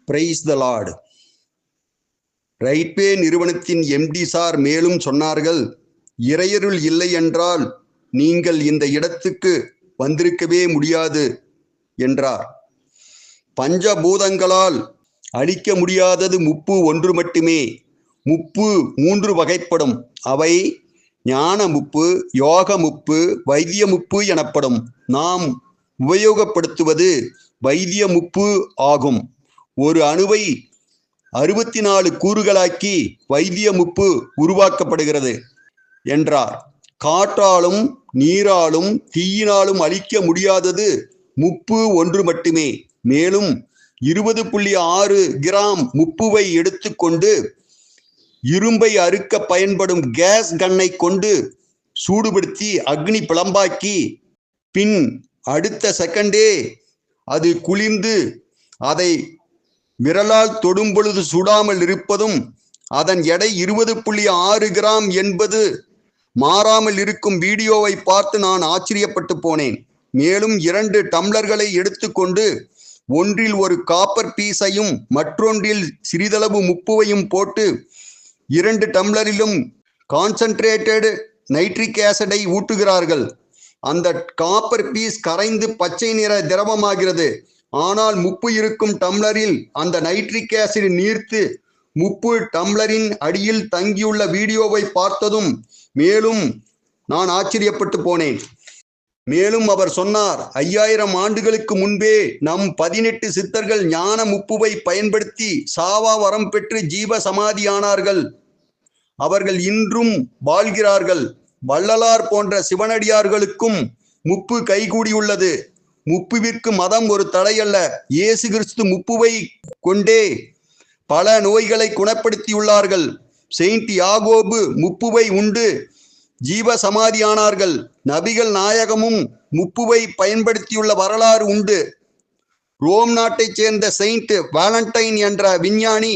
Price the lord. Rightway நிறுவனத்தின் MD sir மேலும் சொன்னார்கள், இறையருள் இல்லை என்றால் நீங்கள் இந்த இடத்துக்கு வந்திருக்கவே முடியாது என்றார். பஞ்சபூதங்களால் அழிக்க முடியாதது முப்பு ஒன்று மட்டுமே. முப்பு 3 வகைப்படும். அவை ஞான முப்பு, யோக முப்பு, வைத்திய முப்பு எனப்படும். நாம் உபயோகப்படுத்துவது வைத்திய முப்பு ஆகும். ஒரு அணுவை 64 கூறுகளாக்கி வைத்திய முப்பு உருவாக்கப்படுகிறது என்றார். காற்றாலும் நீராலும் தீயினாலும் அழிக்க முடியாதது முப்பு ஒன்று மட்டுமே. மேலும் 20.6 கிராம் முப்புவை எடுத்துக்கொண்டு இரும்பை அறுக்க பயன்படும் கேஸ் கன்னை கொண்டு சூடுபடுத்தி அக்னி பிளம்பாக்கி பின் அடுத்த செகண்டே அது குளிர்ந்து அதை விரலால் தொடும் பொழுது சுடாமல் இருப்பதும், அதன் எடை 20.6 கிராம் என்பது மாறாமல் இருக்கும் வீடியோவை பார்த்து நான் ஆச்சரியப்பட்டு போனேன். மேலும் 2 டம்ளர்களை எடுத்துக்கொண்டு ஒன்றில் ஒரு காப்பர் பீஸையும் மற்றொன்றில் சிறிதளவு முப்புவையும் போட்டு 2 டம்ளரிலும் கான்சன்ட்ரேட்டட் நைட்ரிக் ஆசிடை ஊட்டுகிறார்கள். அந்த காப்பர் பீஸ் கரைந்து பச்சை நிற திரவமாகிறது. ஆனால் முப்பு இருக்கும் டம்ளரில் அந்த நைட்ரிக் ஆசிட் நீர்த்து முப்பு டம்ளரின் அடியில் தங்கியுள்ள வீடியோவை பார்த்ததும் மேலும் நான் ஆச்சரியப்பட்டு போனேன். மேலும் அவர் சொன்னார், 5000 ஆண்டுகளுக்கு முன்பே நம் 18 சித்தர்கள் ஞான முப்புவை பயன்படுத்தி சாவா வரம் பெற்று ஜீவ சமாதியானார்கள். அவர்கள் இன்றும் வாழ்கிறார்கள். வள்ளலார் போன்ற சிவனடியார்களுக்கும் முப்பு கைகூடியுள்ளது. முப்புவிற்கு மதம் ஒரு தடையல்ல. இயேசு கிறிஸ்து முப்புவை கொண்டே பல நோய்களை குணப்படுத்தியுள்ளார்கள். செயின்ட் யாகோபு முப்புவை உண்டு ஜீவ சமாதியானார்கள். நபிகள் நாயகமும் முப்புவை பயன்படுத்தியுள்ள வரலாறு உண்டு. ரோம் நாட்டைச் சேர்ந்த செயின்ட் வேலண்டைன் என்ற விஞ்ஞானி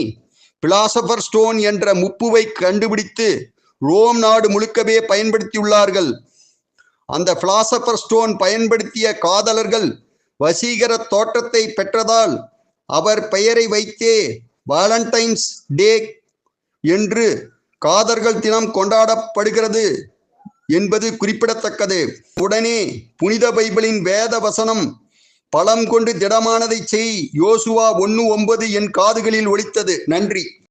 பிலாசபர் ஸ்டோன் என்ற முப்புவை கண்டுபிடித்து ரோம் நாடு முழுக்கவே பயன்படுத்தியுள்ளார்கள். அந்த பிலாசபர் ஸ்டோன் பயன்படுத்திய காதலர்கள் வசீகர தோற்றத்தை பெற்றதால் அவர் பெயரை வைத்தே வேலண்டைன்ஸ் டே என்று காதலர்கள் தினம் கொண்டாடப்படுகிறது என்பது குறிப்பிடத்தக்கது. உடனே புனித பைபிளின் வேத வசனம் பலம் கொண்டு திடமானதை செய் யோசுவா 1:9 என் காதுகளில் ஒலித்தது. நன்றி.